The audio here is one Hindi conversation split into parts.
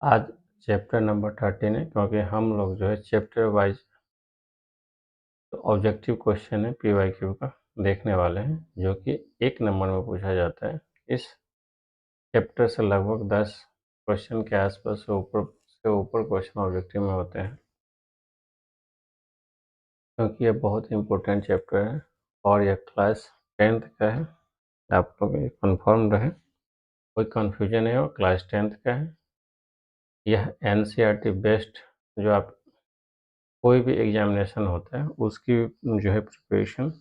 आज चैप्टर नंबर 13 है, क्योंकि हम लोग जो है चैप्टर वाइज ऑब्जेक्टिव क्वेश्चन है PYQ का देखने वाले हैं, जो कि 1 नंबर में पूछा जाता है। इस चैप्टर से लगभग 10 क्वेश्चन के आसपास से ऊपर क्वेश्चन ऑब्जेक्टिव में होते हैं, क्योंकि ये बहुत इंपॉर्टेंट चैप्टर है और यह क्लास 10th का है। आप लोग ये कन्फर्म रहे, कोई कन्फ्यूजन है, वो क्लास 10th का है। यह NCERT बेस्ड जो आप कोई भी एग्जामिनेशन होता है उसकी जो है प्रिपरेशन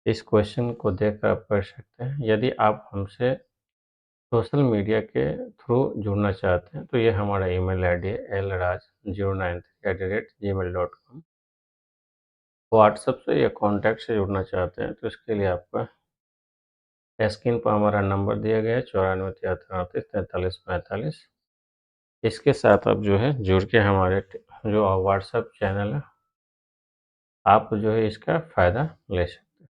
इस क्वेश्चन को देखकर आप कर सकते हैं। यदि आप हमसे सोशल मीडिया के थ्रू जुड़ना चाहते हैं तो ये हमारा ईमेल आईडी है lraj093@gmail.com। व्हाट्सएप से या कॉन्टैक्ट से जुड़ना चाहते हैं तो इसके लिए आपका स्क्रीन पर हमारा नंबर दिया गया है 94 73 38 43 45। इसके साथ आप जो है जुड़ के हमारे जो व्हाट्सएप चैनल है आप जो है इसका फ़ायदा ले सकते हैं।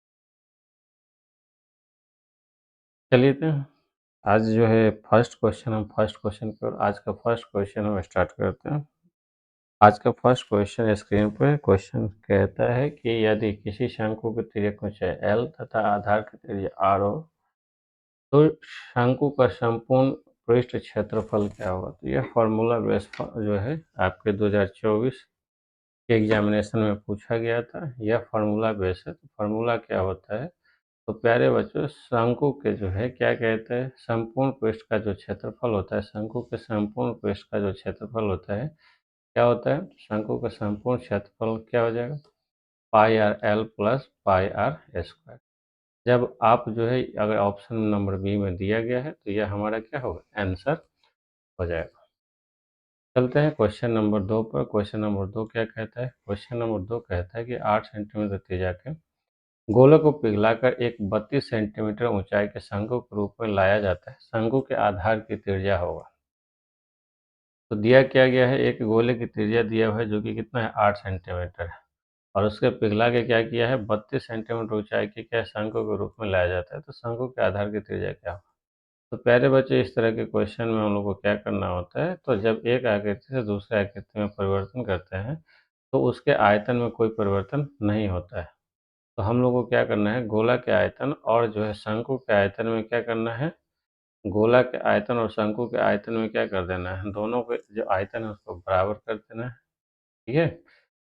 चलिए तो आज जो है फर्स्ट क्वेश्चन की ओर आज का फर्स्ट क्वेश्चन हम स्टार्ट करते हैं। आज का फर्स्ट क्वेश्चन स्क्रीन पर क्वेश्चन कहता है कि यदि किसी शंकु की तिर्यक ऊंचाई L तथा आधार की त्रिज्या R हो तो शंकु का संपूर्ण पृष्ठ क्षेत्रफल क्या होगा। तो यह फार्मूला बेस जो है आपके 2024 के एग्जामिनेशन में पूछा गया था। यह फार्मूला बेस है। तो फार्मूला क्या होता है, तो प्यारे बच्चों शंकु के जो है क्या कहते हैं, संपूर्ण पृष्ठ का जो क्षेत्रफल होता है, शंकु के संपूर्ण पृष्ठ का जो क्षेत्रफल होता है क्या होता है, शंकु का संपूर्ण क्षेत्रफल क्या हो जाएगा, pi R L plus pi R square. जब आप जो है अगर ऑप्शन नंबर बी में दिया गया है तो यह हमारा क्या होगा, आंसर हो जाएगा। चलते हैं क्वेश्चन नंबर 2 पर। क्वेश्चन नंबर 2 क्या कहता है, क्वेश्चन नंबर 2 कहता है कि 8 सेंटीमीटर त्रिज्या के गोलक को पिघलाकर एक 32 सेंटीमीटर ऊंचाई के शंकु के रूप में लाया जाता है। शंकु के आधार की त्रिज्या होगा। तो दिया क्या गया है, एक गोले की त्रिज्या दिया हुआ है जो कि कितना है, 8 सेंटीमीटर है, और उसके पिघला के क्या किया है, 32 सेंटीमीटर ऊंचाई के क्या शंकु के रूप में लाया जाता है। तो शंकु के आधार की त्रिज्या क्या हो। तो प्यारे बच्चे इस तरह के क्वेश्चन में हम लोग को क्या करना होता है, तो जब एक आकृति से दूसरे आकृति में परिवर्तन करते हैं तो उसके आयतन में कोई परिवर्तन नहीं होता है। तो हम लोग को क्या करना है, गोला के आयतन और जो है शंकु के आयतन में क्या करना है, गोला के आयतन और शंकु के आयतन में क्या कर देना है, दोनों के जो आयतन है उसको बराबर कर देना है। ठीक है।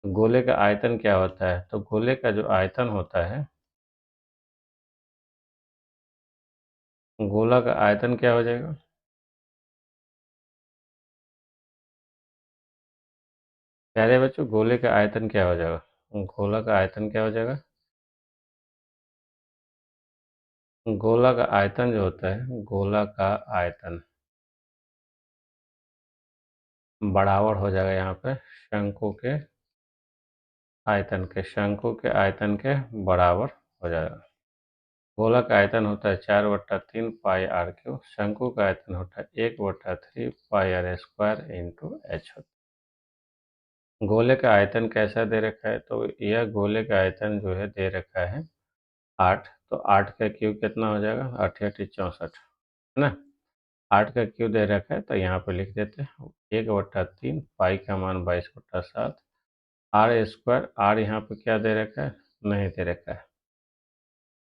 तो गोले का आयतन क्या होता है, तो गोले का जो आयतन होता है, गोला का आयतन क्या हो जाएगा, प्यारे बच्चों गोले का आयतन क्या हो जाएगा, गोला का आयतन क्या हो जाएगा, गोला का आयतन जो होता है, गोला का आयतन बराबर हो जाएगा यहाँ पे शंकु के आयतन के, शंकु के आयतन के बराबर हो जाएगा। गोला का आयतन होता है 4/3 पाई आर क्यू, शंकु का आयतन होता है 1/3 पाई आर स्क्वायर इंटू एच होता है। गोले का आयतन कैसा दे रखा है, तो यह गोले का आयतन जो है दे रखा है 8। तो 8 का क्यूब कितना हो जाएगा, 8 8 64 है ना। 8 का क्यूब दे रखा है तो यहाँ पे लिख देते हैं 1/3, पाई का मान 22/7, आर स्क्वायर, आर यहाँ पे क्या दे रखा है, नहीं दे रखा है।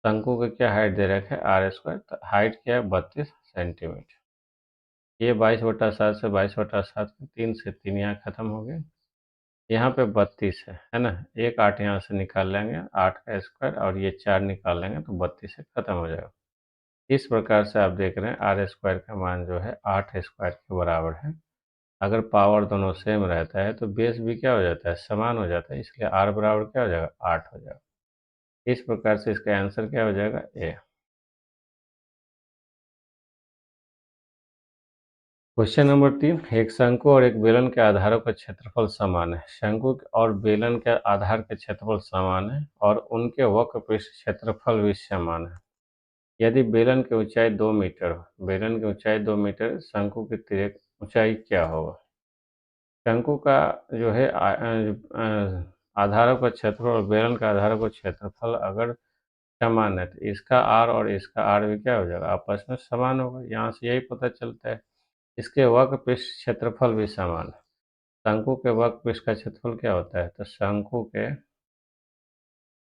शंकु का क्या हाइट दे रखा है, आर स्क्वायर, तो हाइट क्या है 32 सेंटीमीटर। ये 22/7 से 22/7 के 3 से 3 यहाँ खत्म हो गए, यहाँ पे 32 है ना। एक 8 यहाँ से निकाल लेंगे, 8 का स्क्वायर, और ये 4 निकाल लेंगे तो 32 से खत्म हो जाएगा। इस प्रकार से आप देख रहे हैं आर स्क्वायर का मान जो है 8 स्क्वायर के बराबर है। अगर पावर दोनों सेम रहता है तो बेस भी क्या हो जाता है, समान हो जाता है, इसलिए आर बराबर क्या हो जाएगा, 8 हो जाएगा। इस प्रकार से इसका आंसर क्या हो जाएगा, ए। क्वेश्चन नंबर 3, एक शंकु और एक बेलन के आधारों का क्षेत्रफल समान है। शंकु और बेलन के आधार के क्षेत्रफल समान है और उनके वक्र पृष्ठ क्षेत्रफल भी समान है। यदि बेलन की ऊंचाई 2 मीटर हो, बेलन की ऊंचाई 2 मीटर, शंकु की तिर्यक ऊंचाई क्या होगा। शंकु का जो है आधारों का क्षेत्रफल और बेलन का आधारों का क्षेत्रफल अगर समान है तो इसका आर और इसका आर भी क्या हो जाएगा, आपस में समान होगा। यहाँ से यही पता चलता है। इसके वक्रपृष्ठ क्षेत्रफल भी समान है। शंकु के वक्रपृष्ठ का क्षेत्रफल क्या होता है? तो शंकु के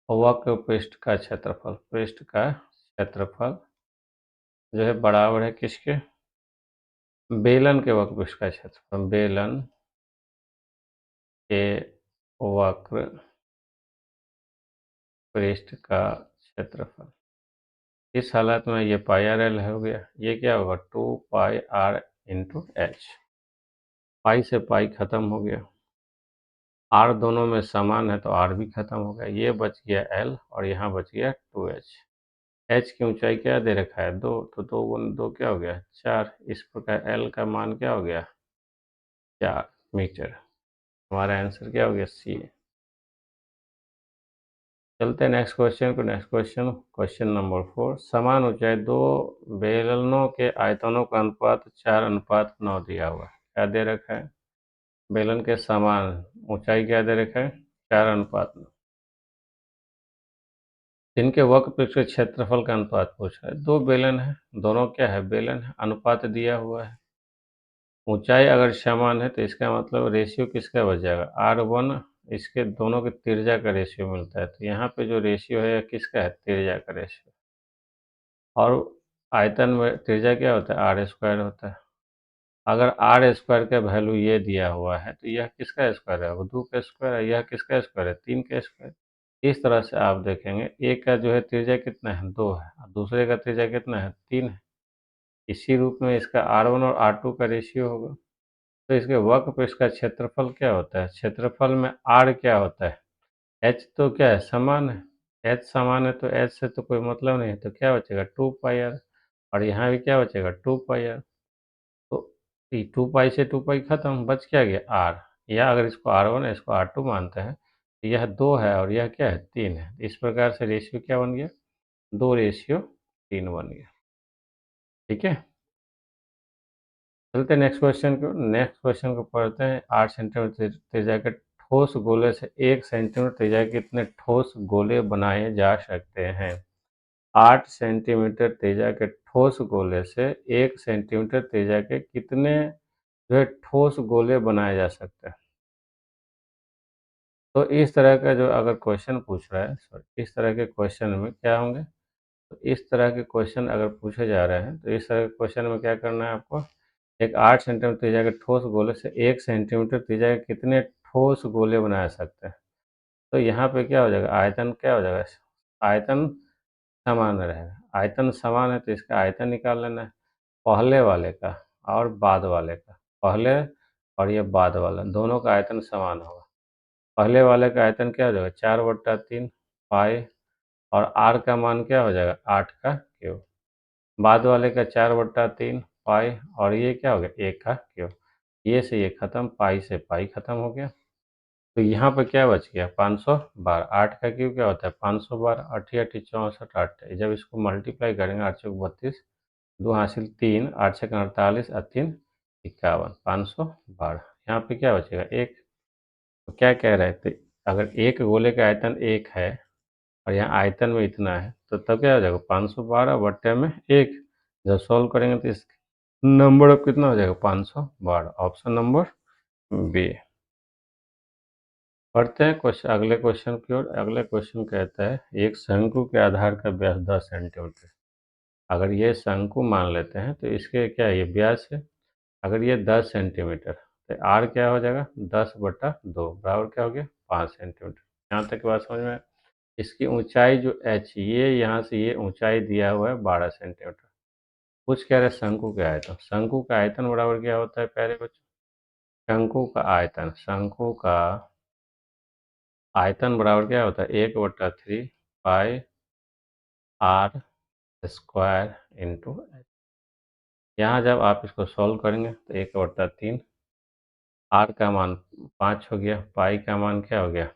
वक्रपृष्ठ का क्षेत्रफल, पृष्ठ का क्षेत्रफल जो है बराबर है किसके? बेलन के वक्रपृष्ठ का क्षेत्रफल, बेलन के वक्र पृष्ठ का क्षेत्रफल। इस हालत में ये पाई आर एल हो गया, ये क्या होगा? 2 पाई r/h। पाई से पाई खत्म हो गया, आर दोनों में समान है तो आर भी खत्म हो गया, ये बच गया एल और यहाँ बच गया 2h। एच की ऊंचाई क्या दे रखा है? 2, तो 2 × 2 क्या हो गया? 4। इस प्रकार एल का मान क्या हो गया? 4 मीटर। हमारा आंसर क्या हो गया? सी। चलते हैं नेक्स्ट क्वेश्चन को। Next question, question number 4। समान ऊंचाई दो बेलनों के आयतनों का अनुपात 4:9 दिया हुआ है। क्या दे रखा है? बेलन के समान ऊंचाई क्या दे रखा है? 4:9। इनके वक्रपृष्ठ के क्षेत्रफल का अनुपात पूछा है। दो बेलन है, दोनों क्या है? बेलन है, अनुपात दिया हुआ है। ऊंचाई अगर समान है तो इसका मतलब रेशियो किसका बच जाएगा? R1। इसके दोनों के त्रिज्या का रेशियो मिलता है, तो यहाँ पे जो रेशियो है किसका है? त्रिज्या का रेशियो। और आयतन में त्रिज्या क्या होता है? R² होता है। अगर R² का वैल्यू ये दिया हुआ है तो यह किसका स्क्वायर है? 2 का स्क्वायर है। यह किसका स्क्वायर है? 3 का स्क्वायर। इस तरह से आप देखेंगे, एक का जो है त्रिज्या कितना है? 2 है, और दूसरे का त्रिज्या कितना है? 3 है। इसी रूप में इसका R1 और R2 का रेशियो होगा। तो इसके वक्रपृष्ठ का क्षेत्रफल क्या होता है? क्षेत्रफल में R क्या होता है? H तो क्या है? समान है। H समान है तो H से तो कोई मतलब नहीं है, तो क्या बचेगा? 2 पाई r। और यहाँ भी क्या बचेगा? 2 पाई r। तो 2 पाई से 2 पाई खत्म, बच क्या गया? R। या अगर इसको R1 है, इसको R2 मानते हैं, तो यह 2 है और यह क्या है? 3 है। इस प्रकार से रेशियो क्या बन गया? 2:3 बन गया। ठीक है, चलते हैं नेक्स्ट क्वेश्चन को। नेक्स्ट क्वेश्चन को पढ़ते हैं। 8 सेंटीमीटर त्रिज्या के ठोस गोले से 1 सेंटीमीटर त्रिज्या के कितने ठोस गोले बनाए जा सकते हैं? 8 सेंटीमीटर त्रिज्या के ठोस गोले से 1 सेंटीमीटर त्रिज्या के कितने जो है ठोस गोले बनाए जा सकते हैं? तो इस तरह का जो अगर क्वेश्चन पूछ रहा है, सॉरी, इस तरह के क्वेश्चन में क्या होंगे? तो इस तरह के क्वेश्चन अगर पूछे जा रहे हैं तो इस तरह के क्वेश्चन में क्या करना है आपको? एक 8 सेंटीमीटर त्रिज्या के ठोस गोले से 1 सेंटीमीटर त्रिज्या के कितने ठोस गोले बना सकते हैं? तो यहाँ पे क्या हो जाएगा? आयतन क्या हो जाएगा? आयतन समान रहेगा। आयतन समान है तो इसका आयतन निकाल लेना है, पहले वाले का और बाद वाले का। पहले और ये बाद वाला दोनों का आयतन समान होगा। पहले वाले का आयतन क्या हो जाएगा? 4/3 पाई, और आर का मान क्या हो जाएगा? 8 का क्यूब। बाद वाले का 4/3 पाई, और ये क्या हो गया? 1 का क्यूब। ये से ये खत्म, पाई से पाई खत्म हो गया। तो यहाँ पर क्या बच गया? 512। 8 का क्यूब क्या होता है? 512। 8 8 64 8। जब इसको मल्टीप्लाई करेंगे, 8 चौक 32, 2 हासिल 3, 8 छक 48 और 3 51, 512। यहाँ पे क्या बचेगा? 1। तो क्या कह रहे थे? अगर एक गोले का आयतन 1 है और यहाँ आयतन में इतना है, तो तब क्या हो जाएगा? 512/1। जब सॉल्व करेंगे तो इस नंबर ऑफ कितना हो जाएगा? 512। Option number B. पढ़ते हैं क्वेश्चन, अगले क्वेश्चन की ओर। अगले क्वेश्चन कहता है, एक शंकु के आधार का व्यास 10 सेंटीमीटर। अगर ये शंकु मान लेते हैं तो इसके क्या ये व्यास है? अगर ये 10 सेंटीमीटर, तो आर क्या हो जाएगा? 10/2 बराबर क्या हो गया? 5 सेंटीमीटर। यहाँ तक की बात समझ में आया? इसकी ऊंचाई जो एच, ये यहाँ से ये ऊंचाई दिया हुआ है 12 सेंटीमीटर। कुछ कह रहे हैं शंकु के आयतन। शंकु का आयतन बराबर क्या होता है प्यारे बच्चों? शंकु का आयतन, शंकु का आयतन बराबर क्या होता है? 1/3 पाई r² यहाँ जब आप इसको सॉल्व करेंगे तो 1/3, आर का मान 5 हो गया, पाई का मान क्या हो गया?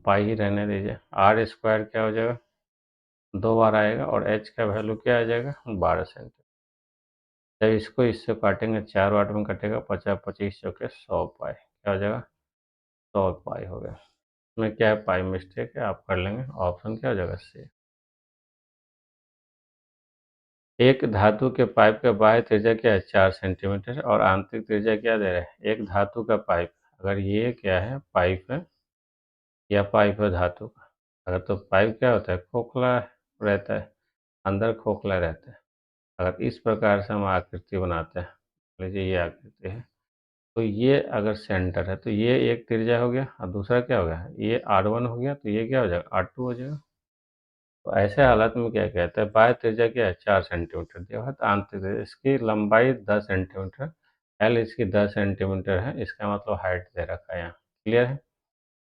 पाई ही रहने दीजिए। R² क्या हो जाएगा? 2 बार आएगा, और एच का वैल्यू क्या आ जाएगा? 12 सेंटीमीटर। जब इसको इससे काटेंगे, 4 वाट में कटेगा, 50 25 चौके 100 पाई। क्या हो जाएगा? 100 पाई हो गया। इसमें क्या है? पाई मिस्टेक है, आप कर लेंगे। ऑप्शन क्या हो जाएगा? सी। एक धातु के पाइप का बाह्य त्रिज्या क्या है 4 सेंटीमीटर और आंतरिक त्रिज्या क्या दे रहा है। एक धातु का पाइप, अगर ये क्या है पाइप है या पाइप है धातु का, अगर तो पाइप क्या होता है खोखला रहता है, अंदर खोखला रहता है। अगर इस प्रकार से हम आकृति बनाते हैं, मान लीजिए ये आकृति है, तो ये अगर सेंटर है तो ये एक त्रिज्या हो गया और दूसरा क्या हो गया, ये R1 हो गया, तो ये क्या हो जाएगा R2 हो जाएगा। तो ऐसे हालत में क्या कहते हैं, बाह्य त्रिज्या क्या है 4 सेंटीमीटर दिया हुआ है, तो आंतरिक त्रिज्या इसकी लंबाई 10 सेंटीमीटर, एल इसकी 10 सेंटीमीटर है, इसका मतलब हाइट दे रखा है यहाँ। क्लियर है।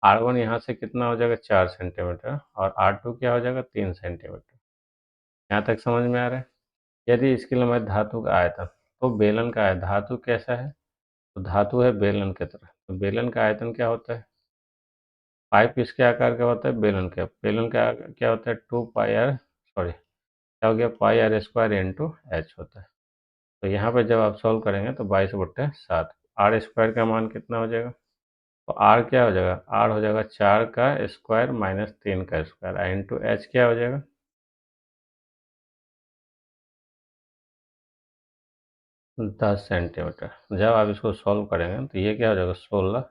R1 यहाँ से कितना हो जाएगा 4 सेंटीमीटर और R2 क्या हो जाएगा 3 सेंटीमीटर। यहाँ तक समझ में आ रहा है। यदि इसकी लंबाई धातु का आयतन, तो बेलन का है, धातु कैसा है, तो धातु है बेलन की तरह, तो बेलन का आयतन क्या होता है, पाइप इसके आकार का होता है बेलन का, बेलन का क्या होता है 2 पाई आर, सॉरी क्या हो गया पाई आर स्क्वायर इंटू एच होता है। तो यहाँ पर जब आप सॉल्व करेंगे तो 22/7, आर स्क्वायर का मान कितना हो जाएगा, तो आर क्या हो जाएगा, आर हो जाएगा 4 का स्क्वायर माइनस 3 का स्क्वायर, इंटू एच क्या हो जाएगा 10 सेंटीमीटर। जब आप इसको सॉल्व करेंगे तो ये क्या हो जाएगा 16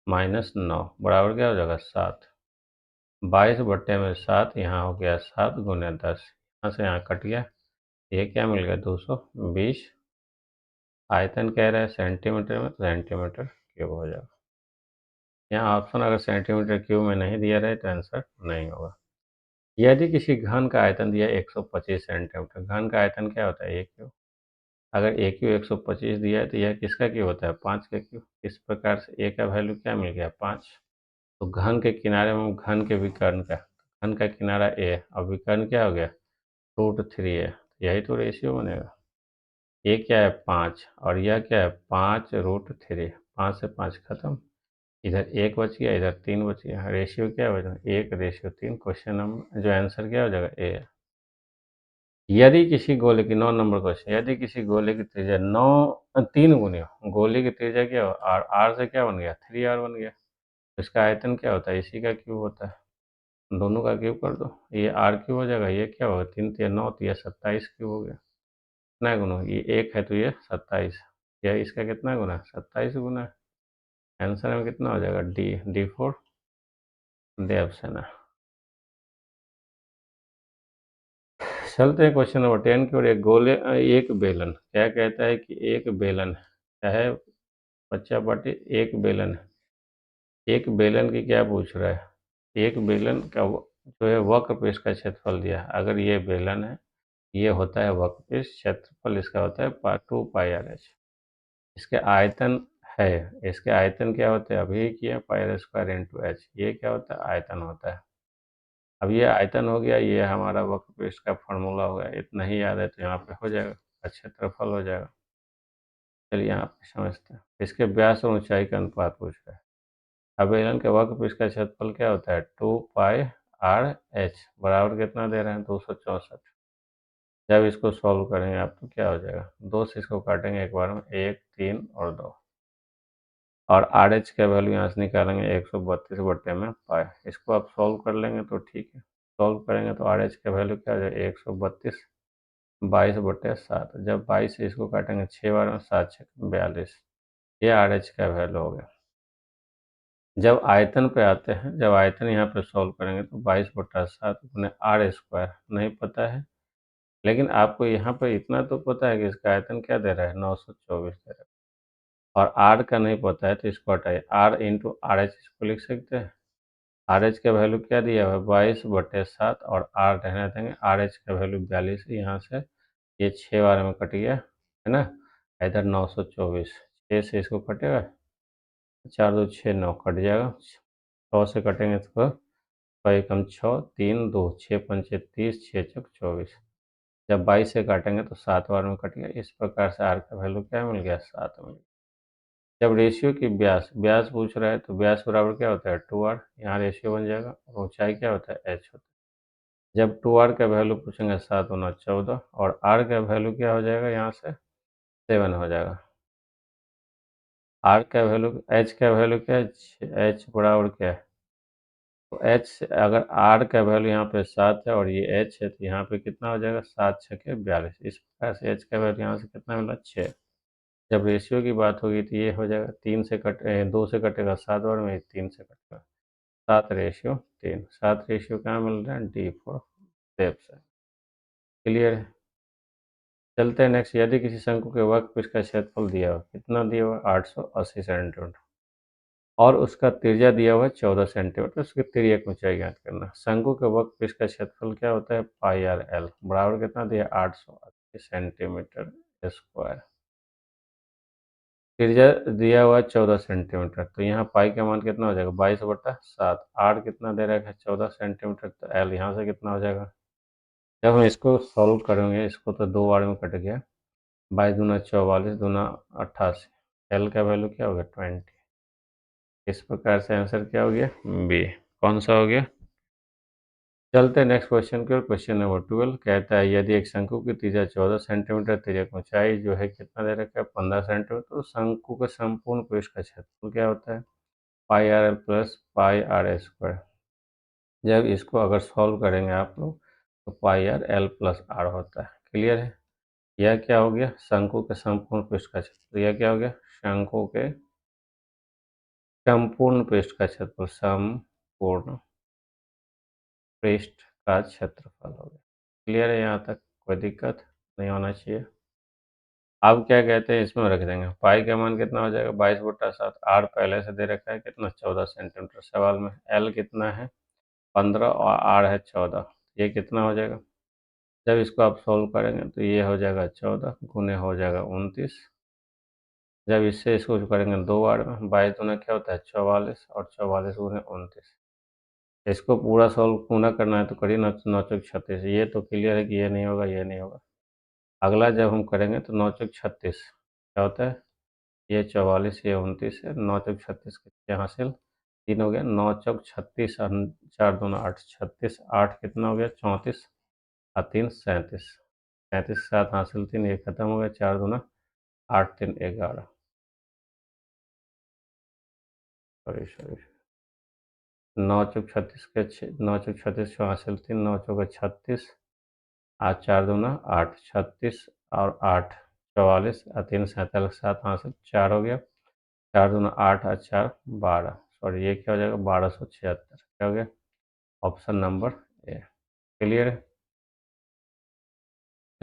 माइनस 9 बराबर क्या हो जाएगा 7, 22/7, यहाँ हो गया 7 × 10, यहाँ से यहाँ कट गया, ये क्या मिल गया 220। आयतन कह रहा है सेंटीमीटर में, तो सेंटीमीटर क्यूब हो जाएगा। यहाँ ऑप्शन अगर सेंटीमीटर क्यूब में नहीं दिया रहे तो आंसर नहीं होगा। यदि किसी घन का आयतन दिया 125 सेंटीमीटर, घन का आयतन क्या होता है ए क्यूब, अगर ए क्यू 125 दिया है तो यह किसका क्यूब होता है 5 का क्यूब। इस प्रकार से ए का वैल्यू क्या मिल गया 5। तो घन के किनारे में घन के विकर्ण का, घन का किनारा ए और विकर्ण क्या हो गया √3 है, यही तो रेशियो बनेगा। ये क्या है 5 और यह क्या है 5√3, 5 से 5 खत्म, इधर 1 बच गया, इधर 3 बच गया, रेशियो क्या हो जाएगा 1:3। क्वेश्चन नंबर जो आंसर क्या हो जाएगा ए है। यदि किसी गोले की 9 नंबर क्वेश्चन, यदि किसी गोले की त्रिज्या 3 गुनी हो, गोले की त्रिज्या क्या हो आर, आर से क्या बन गया 3r बन गया, तो इसका आयतन क्या होता है इसी का क्यूब होता है, दोनों का क्यूब कर दो, ये आर क्यूब हो जाएगा, ये क्या होगा 3 3 9, तो ये 27 क्यूब हो गया। कितना गुना, ये 1 है तो ये 27, यह इसका कितना गुना 27 गुना। आंसर में कितना हो जाएगा D4 दे ऑप्शन है। चलते हैं क्वेश्चन नंबर 10 की ओर। एक गोले एक बेलन, क्या कहता है कि एक बेलन है, क्या है बच्चा पार्टी, एक बेलन है, एक बेलन की क्या पूछ रहा है, एक बेलन का जो है वक्रपृष्ठ का क्षेत्रफल दिया है। अगर ये बेलन है, ये होता है वक्रपृष्ठ, क्षेत्रफल इसका होता है 2 पाई आर एच। इसके आयतन है, इसके आयतन क्या होते हैं अभी किया पाई आर स्क्वायर इंटू एच, ये क्या होता है आयतन होता है। अब ये आयतन हो गया, ये हमारा वक्रपृष्ठ का फॉर्मूला हो गया, इतना ही याद है तो यहाँ पे हो जाएगा, क्षेत्रफल हो जाएगा। चलिए यहाँ पे समझते हैं। इसके व्यास और ऊंचाई का अनुपात पूछ रहा है। अब बेलन के वक्रपृष्ठ का क्षेत्रफल क्या होता है 2 पाई आर एच, बराबर कितना दे रहे हैं 264। जब इसको सॉल्व करेंगे आप तो क्या हो जाएगा, 2 से इसको काटेंगे एक बार में, 1 3 और 2, और आर एच का वैल्यू यहाँ से निकालेंगे 132/में पाई। इसको आप सॉल्व कर लेंगे तो ठीक है, सॉल्व करेंगे तो आर एच का वैल्यू क्या हो जाएगा 132, 22/7। जब 22 से इसको काटेंगे 6 बार में, 7 6 42, ये आर एच का वैल्यू हो गया। जब आयतन पे आते हैं, जब आयतन यहाँ पे सॉल्व करेंगे तो 22/7 अपने आर स्क्वायर नहीं पता है, लेकिन आपको यहाँ पर इतना तो पता है कि इसका आयतन क्या दे रहा है 924 दे रहा है, और आर का नहीं पता है तो इसको हटाइए, आर इंटू आर एच इसको लिख सकते हैं। आर एच का वैल्यू क्या दिया हुआ है 22/7 और आर रहने देंगे, आर एच का वैल्यू 42 है, यहाँ से ये 6 बार में कट गया है ना, इधर 924, 6 से इसको कटेगा, 4 2 6 9 कट जाएगा, 100 से कटेंगे तो 6 6 3 2 6 5 30, 6 चौक 24। जब 22 से काटेंगे तो 7 बार में कट गया। इस प्रकार से आर का वैल्यू क्या मिल गया 7 मिल गया। जब रेशियो की व्यास, व्यास पूछ रहा है तो व्यास बराबर क्या होता है 2r, यहाँ रेशियो बन जाएगा, और ऊंचाई क्या होता है h होता है। जब 2r का वैल्यू पूछेंगे 7 गुना 14, और r का वैल्यू क्या हो जाएगा यहाँ से 7 हो जाएगा। r का वैल्यू, h का वैल्यू क्या है, h बराबर क्या है तो एच, अगर आर का वैल्यू यहाँ पे 7 है और ये एच है, तो यहाँ पे कितना हो जाएगा, 7 छके 42। इस प्रकार से एच का वैल्यू यहाँ से कितना मिला, 6। जब रेशियो की बात होगी तो ये हो जाएगा 3 से 2 से कटेगा 7 बार में, 3 से कटेगा 7:3। 7 रेशियो कहाँ मिल रहा है, डी फॉर डेप्थ से। क्लियर है। चलते हैं नेक्स्ट। यदि किसी शंकु के वक्र का क्षेत्रफल दिया हो, कितना दिया हुआ, 880 सेंटीमीटर, और उसका त्रिज्या दिया हुआ है 14 सेंटीमीटर, उसकी त्रिज्या की ऊंचाई ज्ञात करना। शंकु के वक्र का क्षेत्रफल क्या होता है, पाई आर एल, बराबर कितना दिया, 880 सेंटीमीटर स्क्वायर। त्रिज्या दिया हुआ है 14 सेंटीमीटर, तो यहाँ पाई का मान कितना हो जाएगा, 22/7। आर कितना दे रखा है, 14 सेंटीमीटर, तो एल यहाँ से कितना हो जाएगा। जब हम इसको सॉल्व करेंगे, इसको तो 2 बार में कट गया, 22×4 = 88। एल का वैल्यू क्या हो गया, 20। इस प्रकार से आंसर क्या हो गया, बी। कौन सा हो गया। चलते हैं नेक्स्ट क्वेश्चन की ओर। क्वेश्चन नंबर 12 कहता है, यदि एक शंकु की त्रिज्या 14 सेंटीमीटर, त्रिज्या की ऊंचाई जो है कितना दे रखा है, 15 सेंटीमीटर, तो शंकु के संपूर्ण पृष्ठ का क्षेत्रफल क्या होता है, pi R L plus pi R square. जब इसको अगर सॉल्व करेंगे आप लोग, तो pi R L plus R होता है। क्लियर है। यह क्या हो गया, शंकु के संपूर्ण पृष्ठ का क्षेत्रफल। यह क्या हो गया, शंकु के संपूर्ण पृष्ठ का क्षेत्रफल, संपूर्ण पृष्ठ का क्षेत्रफल हो गया। क्लियर है, यहाँ तक कोई दिक्कत नहीं होना चाहिए। अब क्या कहते हैं, इसमें रख देंगे पाई का मान कितना हो जाएगा, 22/7। आर पहले से दे रखा है कितना, 14 सेंटीमीटर सवाल में। एल कितना है, 15, और आर है 14। ये कितना हो जाएगा, जब इसको आप सोल्व करेंगे तो ये हो जाएगा 14 गुने हो जाएगा 29। जब इससे इसको करेंगे 2 बार में, 22 दूना क्या होता है, 44, और 44 गुने 29। इसको पूरा सॉल्व पूरा करना है तो करिए, 9×9=36। ये तो क्लियर है कि ये नहीं होगा, ये नहीं होगा। अगला जब हम करेंगे तो 9×36 क्या होता है, ये 44, ये 29 है, 9×36 कितने हासिल, 3 हो गया, 9×36 और 4×2=8, 36, 8 कितना हो गया, 34, और 3 37। 37 के साथ हासिल 3, ये खत्म हो गया, 4×2=8, 3=11। सॉरी सॉरी, 9×36 के 9×36 हासिल 3, 9×4=36, आज 4×2=8, 36 और 8 44, और 3 47 के साथ हासिल 4 हो गया, 4×2=8 और 4=12। सॉरी, ये क्या हो जाएगा, 1276। क्या हो गया, ऑप्शन नंबर ए। क्लियर है।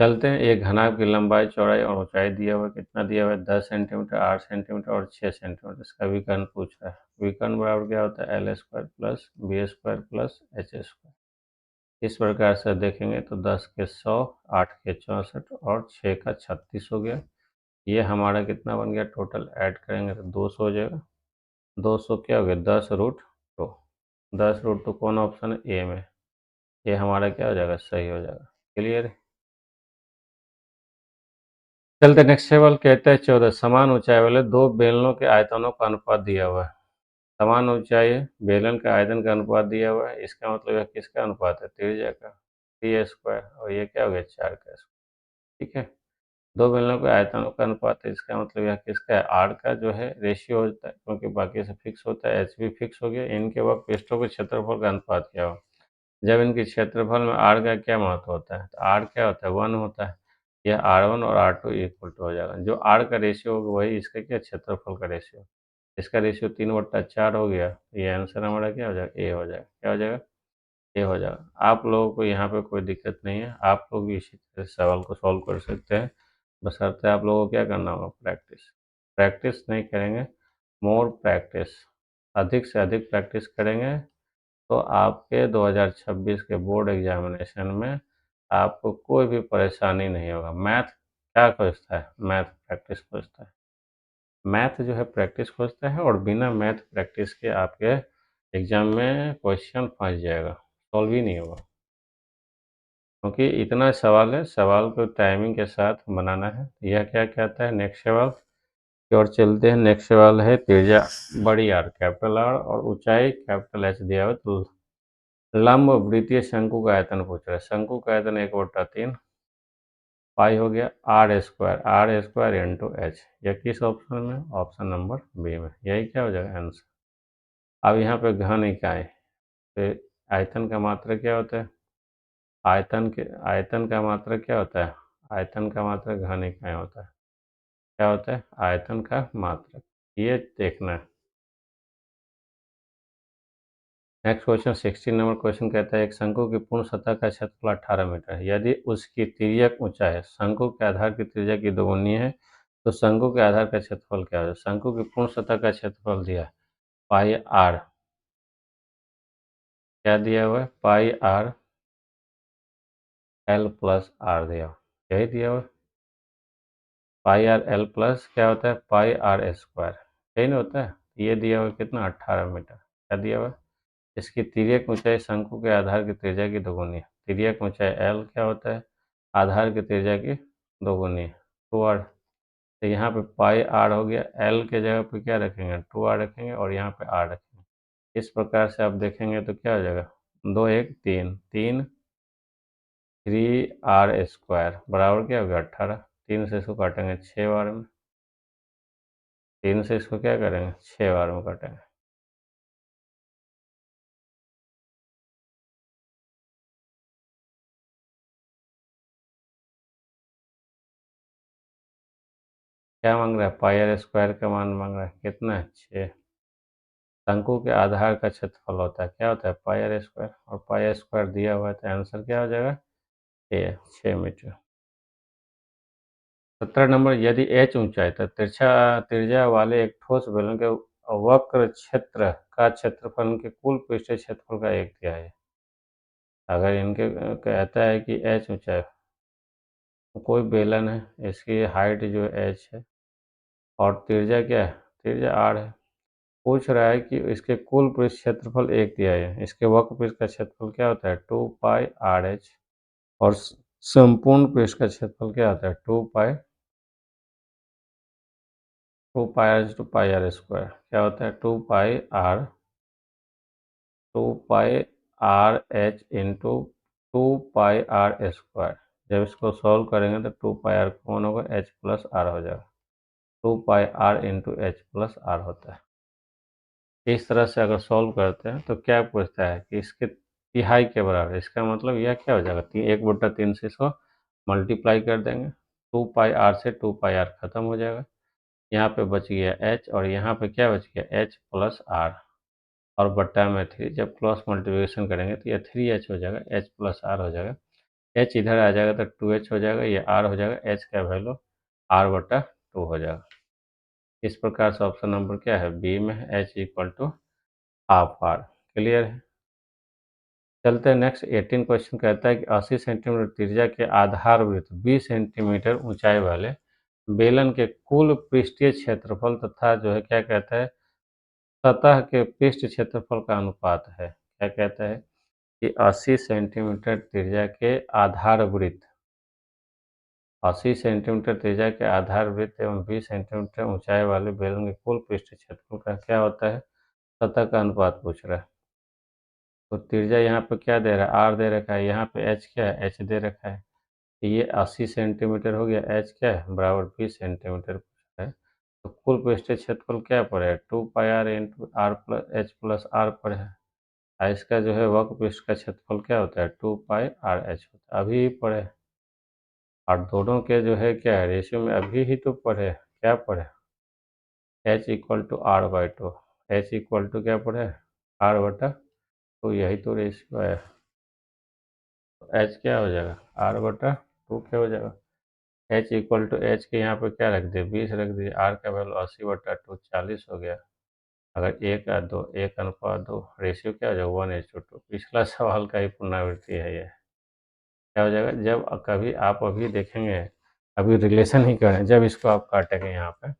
चलते हैं। एक घनाभ की लंबाई, चौड़ाई और ऊंचाई दिया हुआ है। कितना दिया हुआ है, 10 सेंटीमीटर, 8 सेंटीमीटर और 6 सेंटीमीटर। इसका विकर्ण पूछ रहा है। विकर्ण बराबर क्या होता है, L square plus B square plus H square. इस प्रकार से देखेंगे तो 10 के 100, 8 के 64 और 6 का 36 हो गया। ये हमारा कितना बन गया, टोटल ऐड करेंगे तो 200 हो जाएगा। 200 क्या हो गया, 10√2। 10√2 कौन ऑप्शन है, ए में। ये हमारा क्या हो जाएगा, सही हो जाएगा। क्लियर है। चलते नेक्स्ट सवाल कहता है, 14 समान ऊंचाई वाले दो बेलनों के आयतनों का अनुपात दिया हुआ है। समान ऊंचाई है, बेलन का आयतन का अनुपात दिया हुआ है। इसका मतलब है किसका अनुपात है, त्रिज्या का, 3a², और ये क्या हो गया, 4 का स्क्वायर। ठीक है। दो बेलनों के आयतनों का अनुपात है, इसका मतलब यह किसका है, आर का जो है रेशियो होता है, क्योंकि बाकी से फिक्स होता है, एच भी फिक्स हो गया। इनके वक्त पृष्ठों के क्षेत्रफल का अनुपात क्या हो। जब इनके क्षेत्रफल में आर का क्या महत्व होता है, तो आर क्या होता है, 1 होता है। यह R1 और R2 इक्वल टू हो जाएगा। जो आर का रेशियो होगा वही इसका क्या, क्षेत्रफल का रेशियो। इसका रेशियो 3/4 हो गया, तो ये आंसर हमारा क्या हो जाएगा, ए हो जाएगा। क्या हो जाएगा, ए हो जाएगा। आप लोगों को यहाँ पे कोई दिक्कत नहीं है, आप लोग भी इसी तरह से सवाल को सॉल्व कर सकते हैं। बशर्ते आप लोगों को क्या करना होगा, प्रैक्टिस। प्रैक्टिस नहीं करेंगे, मोर प्रैक्टिस, अधिक से अधिक प्रैक्टिस करेंगे, तो आपके 2026 के बोर्ड एग्जामिनेशन में आपको कोई भी परेशानी नहीं होगा। मैथ क्या खोजता है, मैथ प्रैक्टिस खोजता है। मैथ जो है प्रैक्टिस खोजता है, और बिना मैथ प्रैक्टिस के आपके एग्जाम में क्वेश्चन फंस जाएगा, सॉल्व ही नहीं होगा। क्योंकि इतना सवाल है, सवाल को टाइमिंग के साथ बनाना है। यह क्या कहता है, नेक्स्ट सवाल की ओर चलते हैं। नेक्स्ट सवाल है, त्रिज्या बड़ी आर कैपिटल आर और ऊंचाई कैपिटल एच दिया हुआ, तो लंब वृत्तीय शंकु का आयतन पूछ रहा है। शंकु का आयतन 1/3 पाई हो गया, आर स्क्वायर इंटू एच। यह किस ऑप्शन में, ऑप्शन नंबर बी में। यही क्या हो जाएगा आंसर। अब यहाँ पे घन इकाई, फिर आयतन का मात्रक क्या होता है? आयतन का मात्रक क्या होता है? आयतन का मात्रक घन इकाई होता है। क्या होता है? आयतन का मात्रक। ये देखना है। नेक्स्ट क्वेश्चन 16 नंबर क्वेश्चन कहता है एक शंकु की पूर्ण सतह का क्षेत्रफल 18 मीटर है। यदि उसकी तिर्यक ऊंचाई शंकु के आधार की त्रिज्या की दोगुनी है तो शंकु के आधार का क्षेत्रफल क्या है? शंकु की पूर्ण सतह का क्षेत्रफल दिया है पाई आर। क्या दिया हुआ है? Pi R L plus are दिया हुआ, यही दिया हुआ है। पाई आर एल प्लस क्या होता है? पाई आर स्क्वायर, यही नहीं होता है। ये दिया हुआ है कितना? 18 मीटर। क्या दिया हुआ है? इसकी तिर्यक ऊंचाई शंकु के आधार की त्रिज्या की दोगुनी है। तिर्यक ऊंचाई एल क्या होता है? आधार की त्रिज्या की दोगुनी है, 2r। तो यहाँ पे पाई आर हो गया, एल के जगह पे क्या रखेंगे? 2r रखेंगे और यहाँ पे आर रखेंगे। इस प्रकार से आप देखेंगे तो क्या हो जाएगा? 2 1 3 3 3r स्क्वायर बराबर क्या हो गया? 18। 3 से इसको काटेंगे 6 बार में, 3 से इसको क्या करेंगे? 6 बार में काटेंगे। क्या मांग रहा है? पाई आर स्क्वायर का मान मांग रहा है, कितना है? 6। शंकु के आधार का क्षेत्रफल होता है, क्या होता है? पाई आर स्क्वायर, और पाई आर स्क्वायर दिया हुआ है तो आंसर क्या हो जाएगा? 6 मीटर। 17 नंबर यदि h ऊंचाई तो त्रिज्या वाले एक ठोस बेलन के वक्र क्षेत्र का क्षेत्रफल के कुल पृष्ठीय क्षेत्रफल का एक तिहाई है। अगर इनके कहता है कि h ऊंचाई, तो कोई बेलन है, इसकी हाइट जो h है और त्रिज्या क्या है? त्रिज्या r है। पूछ रहा है कि इसके कुल पृष्ठ क्षेत्रफल एक तिहाई है। इसके वक्र पृष्ठ का क्षेत्रफल क्या होता है? 2 पाई आर एच। और संपूर्ण पृष्ठ का क्षेत्रफल क्या होता है? 2 pi R two pi R square. क्या होता है? 2 pi R H into 2 pi R square. जब इसको सॉल्व करेंगे तो 2 पाई आर कौन होगा? एच प्लस आर हो जाएगा। 2 pi R into H plus R होता है। इस तरह से अगर सॉल्व करते हैं तो क्या पूछता है कि इसके तिहाई के बराबर। इसका मतलब यह क्या हो जाएगा? 1/3 से इसको मल्टीप्लाई कर देंगे। 2 पाई आर से 2 पाई आर खत्म हो जाएगा। यहाँ पे बच गया एच और यहाँ पे क्या बच गया? एच प्लस आर और बट्टा में 3। जब क्रॉस मल्टीप्लिकेशन करेंगे तो ये 3h हो जाएगा, एच प्लस आर हो जाएगा। एच इधर आ जाएगा तो 2h हो जाएगा, ये आर हो जाएगा। एच का वैल्यू r/2 हो जाएगा। इस प्रकार से ऑप्शन नंबर क्या है? बी में है, h equal to half R. Clear है? चलते हैं नेक्स्ट 18 क्वेश्चन कहता है कि 80 सेंटीमीटर त्रिज्या के आधार वृत्त 20 सेंटीमीटर ऊंचाई वाले बेलन के कुल पृष्ठीय क्षेत्रफल तथा जो है क्या कहता है? सतह के पृष्ठ क्षेत्रफल का अनुपात है। क्या कहता है कि 80 सेंटीमीटर त्रिज्या के आधार वृत्त, 80 सेंटीमीटर त्रिज्या के आधार वृत्त एवं 20 सेंटीमीटर ऊंचाई वाले बेलन के कुल पृष्ठ क्षेत्रफल का क्या होता है? सतह का अनुपात पूछ रहा है। तो त्रिज्या यहाँ पे क्या दे रहा है? आर दे रखा है। यहाँ पे एच क्या है? एच दे रखा है। तो ये 80 सेंटीमीटर हो गया। एच क्या है? बराबर 20 सेंटीमीटर पूछ रहा है। तो कुल पृष्ठीय क्षेत्रफल क्या पड़ेगा? 2 pi R into R plus H plus R पड़े है। इसका जो है वक्र पृष्ठ का क्षेत्रफल क्या होता है? 2 पाई आर एच होता है। अभी पढ़े, और दोनों के जो है क्या है? रेशियो में अभी ही तो पढ़े। क्या पढ़े? H equal to r/2। H equal to क्या पढ़े? r/2। यही तो रेशियो है। तो एच क्या हो जाएगा? r/2 क्या हो जाएगा? एच इक्वल टू एच के यहाँ पे क्या रख दिए? 20 रख दिए। आर का वैल्यू 80/2 40 हो गया। अगर 1:2, 1:2 रेशियो क्या हो जाएगा? 1:2। पिछला सवाल का ही पुनरावृत्ति है ये। क्या हो जाएगा? जब कभी आप अभी देखेंगे, अभी रिलेशन ही करें, जब इसको आप काटेंगे यहाँ पे,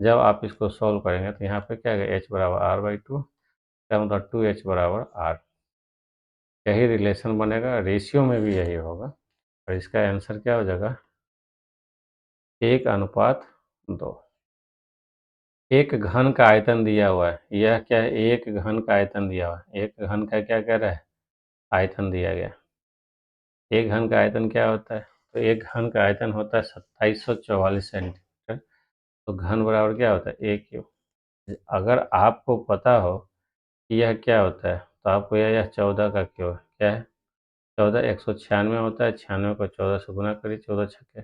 जब आप इसको सॉल्व करेंगे तो यहाँ पे क्या आएगा? एच बराबर r/2। क्या मतलब 2h बराबर आर। यही रिलेशन बनेगा, रेशियो में भी यही होगा। और इसका आंसर क्या हो जाएगा? 1:2। एक घन का आयतन दिया हुआ है। यह क्या है? एक घन का आयतन दिया हुआ है। एक घन का क्या कह रहा है? आयतन दिया गया। एक घन का आयतन क्या होता है? तो एक घन का आयतन होता है 2744 सेंटीमीटर। तो घन बराबर क्या होता है? 1 क्यूब। अगर आपको पता हो कि यह क्या होता है, तो आपको यह 14 का क्यों है, क्या है 14 196 होता है, 96 को 14 से गुना करिए, 14 छक्के।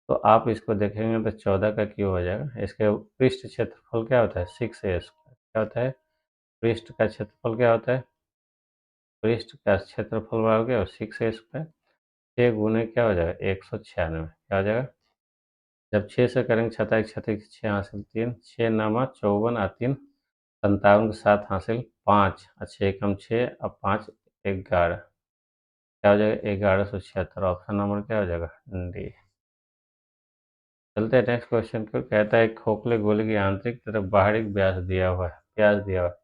तो आप इसको देखेंगे तो 14 का क्यों हो जाएगा। इसके पृष्ठ क्षेत्रफल क्या होता है 6a स्क्वायर, क्या होता है पृष्ठ का क्षेत्रफल क्या होता है, पृष्ठ का क्षेत्रफल बराबर क्या हो 6a स्क्वायर, 6 गुने क्या हो जाएगा 196, क्या हो जाएगा जब 6 से करेंगे 6 6 हासिल 3, 6 नामा 54 और 3 57 के साथ हासिल 5 और 6 कम 6 और 5 11, क्या हो जाएगा 1176। ऑप्शन नंबर क्या हो जाएगा डी। चलते हैं नेक्स्ट क्वेश्चन को। कहता है खोखले गोले की आंतरिक तरफ बाहरी व्यास दिया हुआ है, व्यास दिया हुआ है।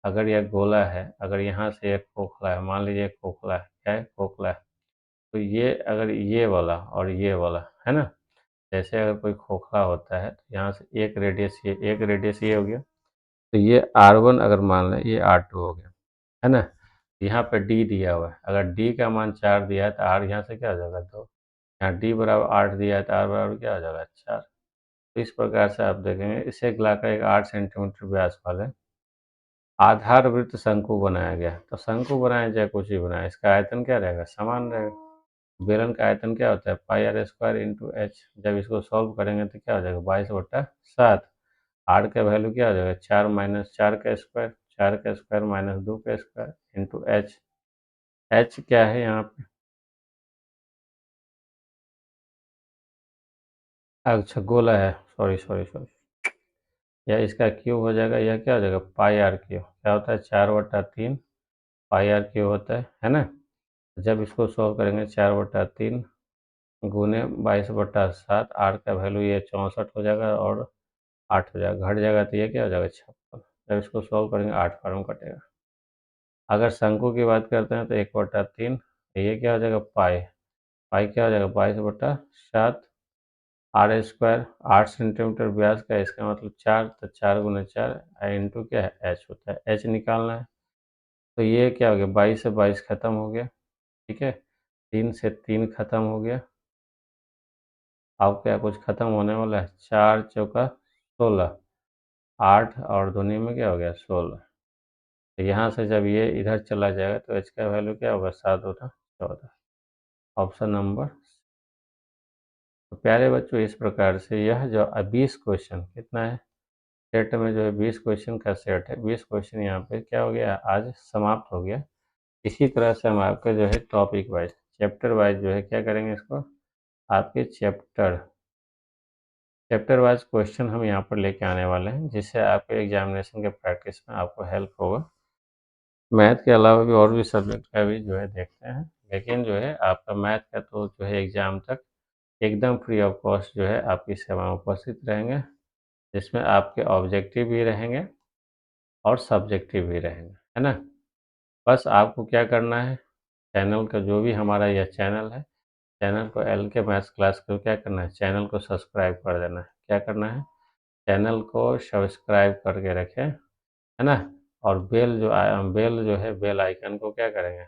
अगर यह गोला है, अगर यहाँ से एक खोखला है, मान लीजिए खोखला है, क्या है खोखला है, तो ये अगर ये वाला और ये वाला है ना, जैसे अगर कोई खोखला होता है तो यहाँ से एक रेडियस ये हो गया, तो ये R1 अगर मान लें ये R2 हो गया, है ना। यहाँ पे D दिया हुआ है, अगर D का मान 4 दिया है तो R यहाँ से क्या हो जाएगा 2, यहाँ D बराबर 8 दिया है तो R बराबर क्या हो जाएगा 4। तो इस प्रकार से आप देखेंगे इसे मिलाकर एक 8 सेंटीमीटर व्यास वाले आधार वृत्त शंकु बनाया गया। तो शंकु बनाया चाहे कुछ ही बनाया, इसका आयतन क्या रहेगा समान रहेगा। बेलन का आयतन क्या होता है pi R square into H. जब इसको सॉल्व करेंगे तो क्या हो जाएगा 22/7। आर का वैल्यू क्या हो जाएगा 4 माइनस 4 का स्क्वायर, 4 का स्क्वायर माइनस 2 का स्क्वायर इंटू एच। एच क्या है यहाँ पे, अच्छा गोला है, सॉरी सॉरी सॉरी, या इसका क्यूब हो जाएगा, यह क्या हो जाएगा पाई आर क्यूब, क्या होता है 4/3 पाई आर क्यूब होता है ना। जब इसको सॉल्व करेंगे 4/3 गुने 22/7, आर का वैल्यू ये 64 हो जाएगा और 8 हो जाएगा, घट जाएगा तो ये क्या हो जाएगा 56। जब इसको सॉल्व करेंगे 8 फॉर्म कटेगा। अगर शंकु की बात करते हैं तो 1/3, ये क्या हो जाएगा पाई, पाई क्या हो जाएगा 22/7 आर स्क्वायर, 8 सेंटीमीटर व्यास का, इसका मतलब 4, तो 4 गुना 4 इंटू क्या है एच होता है, एच निकालना है। तो ये क्या हो गया 22 से 22 खत्म हो गया, ठीक है, 3 से 3 खत्म हो गया। अब क्या कुछ खत्म होने वाला है, 4 चौका 16, 8 और दूनी में क्या हो गया 16। तो यहाँ से जब ये इधर चला जाएगा तो एच का वैल्यू क्या होगा 7/14। Option number. तो प्यारे बच्चों इस प्रकार से यह जो 20 क्वेश्चन कितना है सेट में जो है 20 क्वेश्चन का सेट है, 20 क्वेश्चन यहाँ पे क्या हो गया आज समाप्त हो गया। इसी तरह से हम आपके जो है टॉपिक वाइज चैप्टर वाइज जो है क्या करेंगे इसको, आपके चैप्टर वाइज क्वेश्चन हम यहाँ पर लेके आने वाले हैं, जिससे आपके एग्जामिनेशन के प्रैक्टिस में आपको हेल्प होगा। मैथ के अलावा भी और भी सब्जेक्ट का भी जो है देखते हैं, लेकिन जो है आपका मैथ का तो जो है एग्ज़ाम तक एकदम फ्री ऑफ कॉस्ट जो है आपकी सेवा में उपस्थित रहेंगे, जिसमें आपके ऑब्जेक्टिव भी रहेंगे और सब्जेक्टिव भी रहेंगे, है ना। बस आपको क्या करना है, चैनल का जो भी हमारा यह चैनल है, चैनल को एल के मैथ्स क्लास को क्या करना है, चैनल को सब्सक्राइब कर देना है। क्या करना है, चैनल को सब्सक्राइब करके रखें, है ना। और बेल जो है बेल आइकन को क्या करेंगे,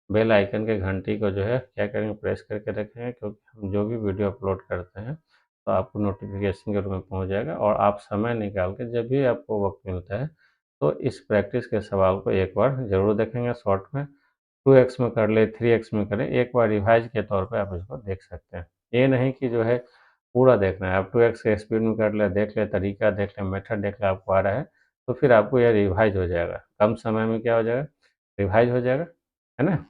बेल आइकन के घंटी को जो है क्या करेंगे प्रेस करके रखेंगे, क्योंकि हम जो भी वीडियो अपलोड करते हैं तो आपको नोटिफिकेशन के रूप में पहुंच जाएगा। और आप समय निकाल के जब भी आपको वक्त मिलता है तो इस प्रैक्टिस के सवाल को एक बार ज़रूर देखेंगे शॉर्ट में, 2x में कर ले 3x में करें, एक बार रिवाइज के तौर पे आप इसको देख सकते हैं। ये नहीं कि जो है पूरा देखना है, आप 2x के स्पीड में कर ले, देख ले, तरीका देख ले, मेथड देख ले, आपको आ रहा है तो फिर आपको यह रिवाइज हो जाएगा, कम समय में क्या हो जाएगा रिवाइज हो जाएगा, है ना।